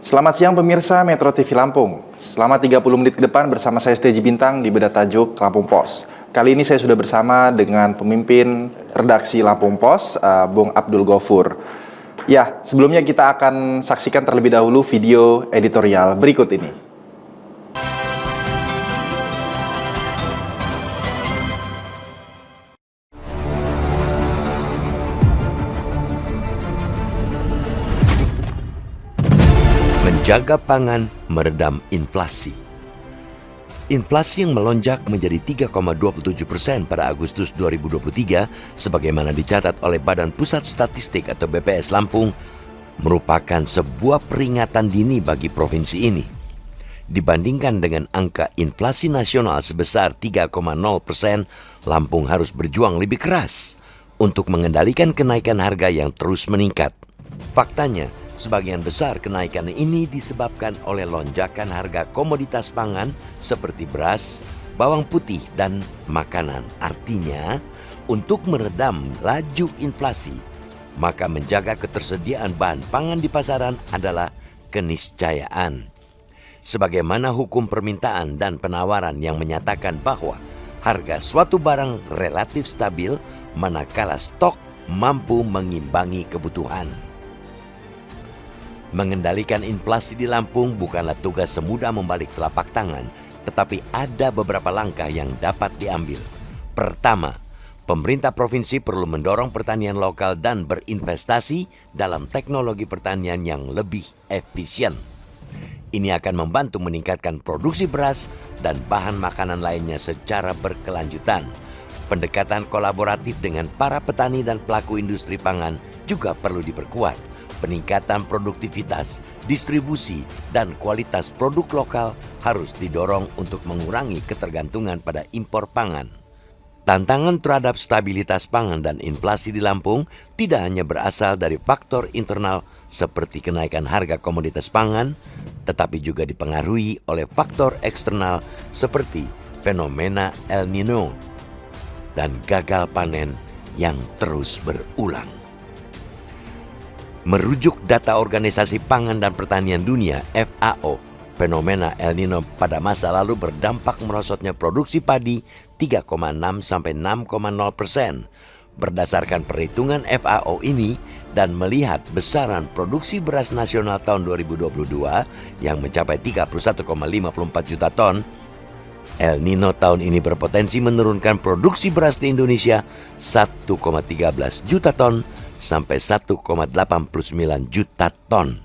Selamat siang pemirsa Metro TV Lampung. Selama 30 menit ke depan bersama saya Steji Bintang di Beda Tajuk Lampung Pos. Kali ini saya sudah bersama dengan pemimpin redaksi Lampung Pos, Bung Abdul Gofur. Ya, sebelumnya kita akan saksikan terlebih dahulu video editorial berikut ini. Menjaga pangan meredam inflasi. Inflasi yang melonjak menjadi 3,27% pada Agustus 2023 sebagaimana dicatat oleh Badan Pusat Statistik atau BPS Lampung merupakan sebuah peringatan dini bagi provinsi ini. Dibandingkan dengan angka inflasi nasional sebesar 3,0%, Lampung harus berjuang lebih keras untuk mengendalikan kenaikan harga yang terus meningkat. Faktanya, sebagian besar kenaikan ini disebabkan oleh lonjakan harga komoditas pangan seperti beras, bawang putih, dan makanan. Artinya, untuk meredam laju inflasi, maka menjaga ketersediaan bahan pangan di pasaran adalah keniscayaan. Sebagaimana hukum permintaan dan penawaran yang menyatakan bahwa harga suatu barang relatif stabil manakala stok mampu mengimbangi kebutuhan. Mengendalikan inflasi di Lampung bukanlah tugas semudah membalik telapak tangan, tetapi ada beberapa langkah yang dapat diambil. Pertama, pemerintah provinsi perlu mendorong pertanian lokal dan berinvestasi dalam teknologi pertanian yang lebih efisien. Ini akan membantu meningkatkan produksi beras dan bahan makanan lainnya secara berkelanjutan. Pendekatan kolaboratif dengan para petani dan pelaku industri pangan juga perlu diperkuat. Peningkatan produktivitas, distribusi, dan kualitas produk lokal harus didorong untuk mengurangi ketergantungan pada impor pangan. Tantangan terhadap stabilitas pangan dan inflasi di Lampung tidak hanya berasal dari faktor internal seperti kenaikan harga komoditas pangan, tetapi juga dipengaruhi oleh faktor eksternal seperti fenomena El Nino dan gagal panen yang terus berulang. Merujuk data Organisasi Pangan dan Pertanian Dunia (FAO), fenomena El Nino pada masa lalu berdampak merosotnya produksi padi 3,6 sampai 6,0%. Berdasarkan perhitungan FAO ini dan melihat besaran produksi beras nasional tahun 2022 yang mencapai 31,54 juta ton, El Nino tahun ini berpotensi menurunkan produksi beras di Indonesia 1,13 juta ton sampai 1,89 juta ton.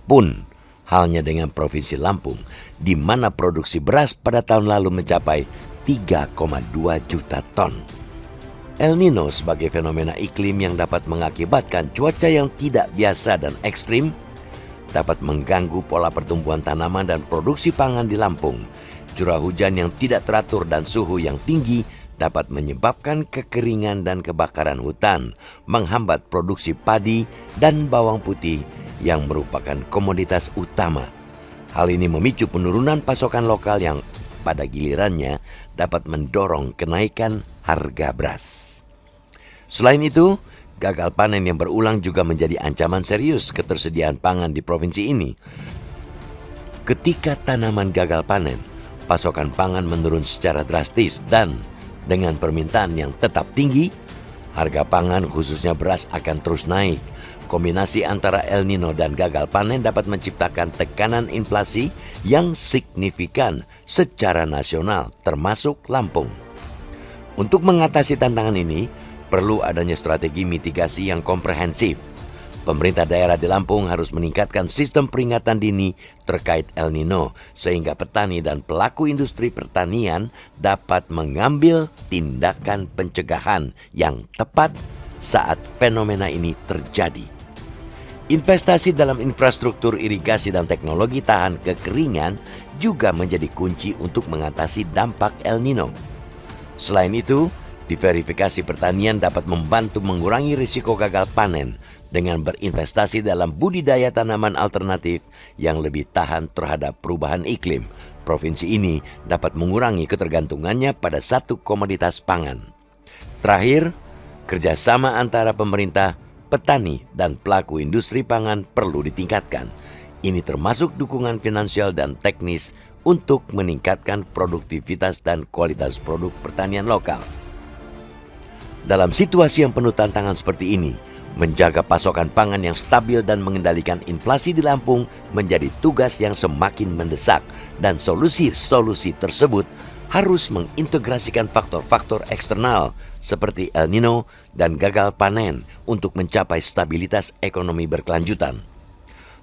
Pun halnya dengan Provinsi Lampung, di mana produksi beras pada tahun lalu mencapai 3,2 juta ton. El Nino sebagai fenomena iklim yang dapat mengakibatkan cuaca yang tidak biasa dan ekstrim, dapat mengganggu pola pertumbuhan tanaman dan produksi pangan di Lampung. Curah hujan yang tidak teratur dan suhu yang tinggi dapat menyebabkan kekeringan dan kebakaran hutan, menghambat produksi padi dan bawang putih yang merupakan komoditas utama. Hal ini memicu penurunan pasokan lokal yang pada gilirannya dapat mendorong kenaikan harga beras. Selain itu, gagal panen yang berulang juga menjadi ancaman serius ketersediaan pangan di provinsi ini. Ketika tanaman gagal panen, pasokan pangan menurun secara drastis dan dengan permintaan yang tetap tinggi, harga pangan khususnya beras akan terus naik. Kombinasi antara El Nino dan gagal panen dapat menciptakan tekanan inflasi yang signifikan secara nasional, termasuk Lampung. Untuk mengatasi tantangan ini, perlu adanya strategi mitigasi yang komprehensif. Pemerintah daerah di Lampung harus meningkatkan sistem peringatan dini terkait El Nino sehingga petani dan pelaku industri pertanian dapat mengambil tindakan pencegahan yang tepat saat fenomena ini terjadi. Investasi dalam infrastruktur irigasi dan teknologi tahan kekeringan juga menjadi kunci untuk mengatasi dampak El Nino. Selain itu, diverifikasi pertanian dapat membantu mengurangi risiko gagal panen dengan berinvestasi dalam budidaya tanaman alternatif yang lebih tahan terhadap perubahan iklim. Provinsi ini dapat mengurangi ketergantungannya pada satu komoditas pangan. Terakhir, kerjasama antara pemerintah, petani, dan pelaku industri pangan perlu ditingkatkan. Ini termasuk dukungan finansial dan teknis untuk meningkatkan produktivitas dan kualitas produk pertanian lokal. Dalam situasi yang penuh tantangan seperti ini, menjaga pasokan pangan yang stabil dan mengendalikan inflasi di Lampung menjadi tugas yang semakin mendesak, dan solusi-solusi tersebut harus mengintegrasikan faktor-faktor eksternal seperti El Nino dan gagal panen untuk mencapai stabilitas ekonomi berkelanjutan.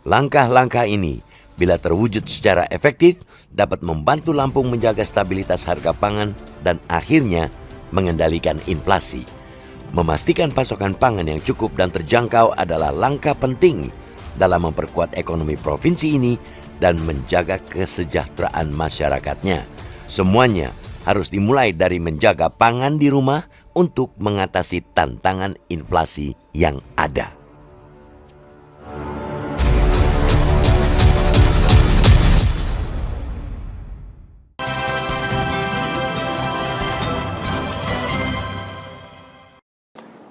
Langkah-langkah ini, bila terwujud secara efektif, dapat membantu Lampung menjaga stabilitas harga pangan dan akhirnya mengendalikan inflasi. Memastikan pasokan pangan yang cukup dan terjangkau adalah langkah penting dalam memperkuat ekonomi provinsi ini dan menjaga kesejahteraan masyarakatnya. Semuanya harus dimulai dari menjaga pangan di rumah untuk mengatasi tantangan inflasi yang ada.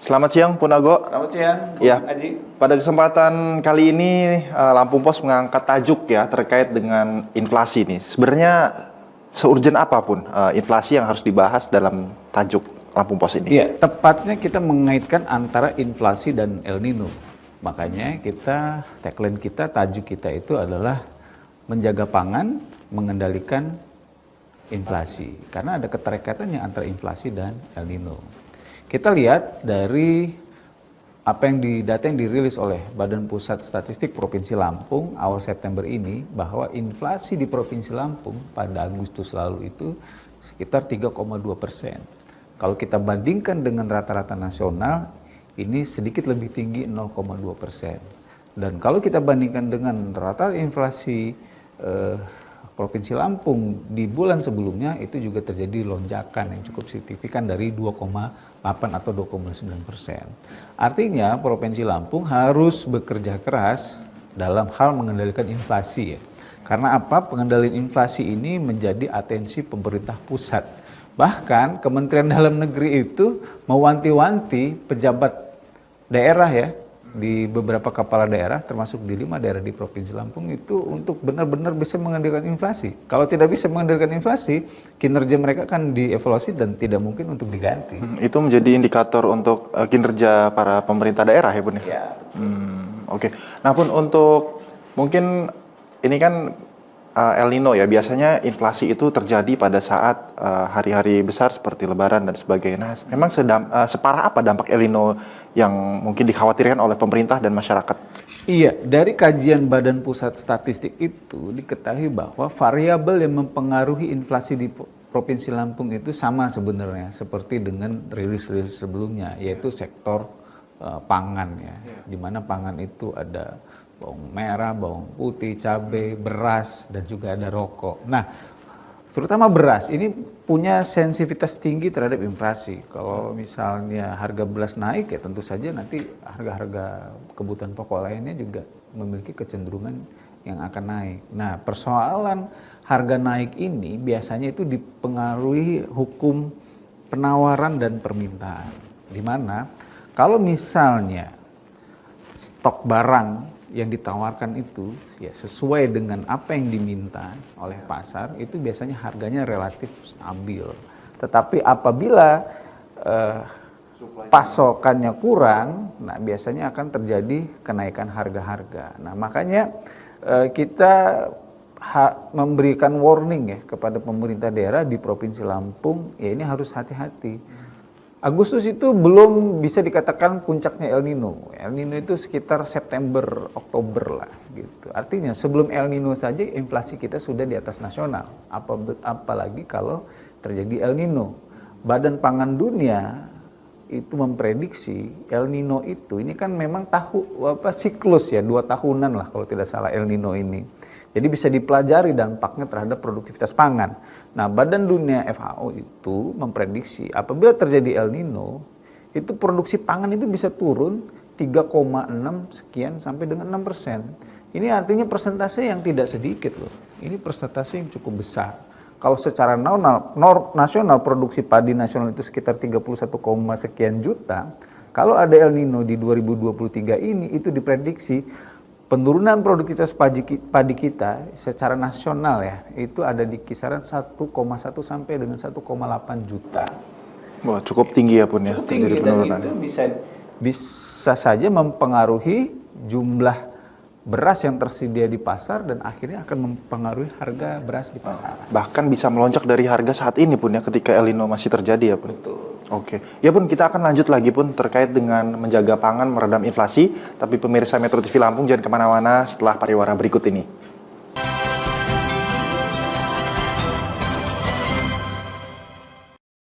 Selamat siang, Punago. Selamat siang, Bung Ya, Aji. pada kesempatan kali ini Lampung Pos mengangkat tajuk ya terkait dengan inflasi nih. Sebenarnya seurgent apapun inflasi yang harus dibahas dalam tajuk Lampung Pos ini. Iya, tepatnya kita mengaitkan antara inflasi dan El Nino. Makanya tagline kita, tajuk kita itu adalah menjaga pangan, mengendalikan inflasi. Karena ada keterkaitannya antara inflasi dan El Nino. Kita lihat dari data yang dirilis oleh Badan Pusat Statistik Provinsi Lampung awal September ini, bahwa inflasi di Provinsi Lampung pada Agustus lalu itu sekitar 3,2%. Kalau kita bandingkan dengan rata-rata nasional, ini sedikit lebih tinggi 0,2%. Dan kalau kita bandingkan dengan rata inflasi Provinsi Lampung di bulan sebelumnya, itu juga terjadi lonjakan yang cukup signifikan dari 2,8 atau 2,9%. Artinya Provinsi Lampung harus bekerja keras dalam hal mengendalikan inflasi ya. Karena apa? Pengendalian inflasi ini menjadi atensi pemerintah pusat. Bahkan Kementerian Dalam Negeri itu mewanti-wanti pejabat daerah ya, di beberapa kepala daerah, termasuk di 5 daerah di Provinsi Lampung itu untuk benar-benar bisa mengendalikan inflasi. Kalau tidak bisa mengendalikan inflasi, kinerja mereka akan dievaluasi dan tidak mungkin untuk diganti. Itu menjadi indikator untuk kinerja para pemerintah daerah ya, Bun? Ya. Oke. Nah, Bun, untuk mungkin ini kan El Nino ya, biasanya inflasi itu terjadi pada saat hari-hari besar seperti Lebaran dan sebagainya. Nah, memang separah apa dampak El Nino yang mungkin dikhawatirkan oleh pemerintah dan masyarakat? Iya, dari kajian Badan Pusat Statistik itu diketahui bahwa variabel yang mempengaruhi inflasi di Provinsi Lampung itu sama sebenarnya seperti dengan rilis-rilis sebelumnya, yaitu sektor pangan ya, di mana pangan itu ada bawang merah, bawang putih, cabai, beras, dan juga ada rokok. Nah, terutama beras ini punya sensitivitas tinggi terhadap inflasi. Kalau misalnya harga beras naik ya tentu saja nanti harga-harga kebutuhan pokok lainnya juga memiliki kecenderungan yang akan naik. Nah, persoalan harga naik ini biasanya itu dipengaruhi hukum penawaran dan permintaan. Di mana kalau misalnya stok barang yang ditawarkan itu ya sesuai dengan apa yang diminta oleh pasar, itu biasanya harganya relatif stabil. Tetapi apabila pasokannya kurang, nah biasanya akan terjadi kenaikan harga-harga. Nah, makanya kita memberikan warning ya kepada pemerintah daerah di Provinsi Lampung, ya ini harus hati-hati. Agustus itu belum bisa dikatakan puncaknya El Nino. El Nino itu sekitar September, Oktober lah gitu. Artinya sebelum El Nino saja inflasi kita sudah di atas nasional. Apalagi kalau terjadi El Nino. Badan Pangan Dunia itu memprediksi El Nino itu, ini kan memang siklus ya, 2 tahunan lah kalau tidak salah El Nino ini. Jadi bisa dipelajari dampaknya terhadap produktivitas pangan. Nah, Badan Dunia FAO itu memprediksi apabila terjadi El Nino, itu produksi pangan itu bisa turun 3,6 sekian sampai dengan 6%. Ini artinya persentase yang tidak sedikit loh. Ini persentase yang cukup besar. Kalau secara nasional produksi padi nasional itu sekitar 31, sekian juta. Kalau ada El Nino di 2023 ini, itu diprediksi penurunan produktivitas padi kita secara nasional ya, itu ada di kisaran 1,1 sampai dengan 1,8 juta. Wah, cukup tinggi ya Pun ya. Cukup tinggi, dan itu bisa saja mempengaruhi jumlah beras yang tersedia di pasar dan akhirnya akan mempengaruhi harga beras di pasar. Bahkan bisa melonjak dari harga saat ini Pun ya, ketika El Nino masih terjadi ya Pun. Betul. Oke, ya Pun, kita akan lanjut lagi Pun terkait dengan menjaga pangan, meredam inflasi. Tapi pemirsa Metro TV Lampung jangan kemana-mana setelah pariwara berikut ini.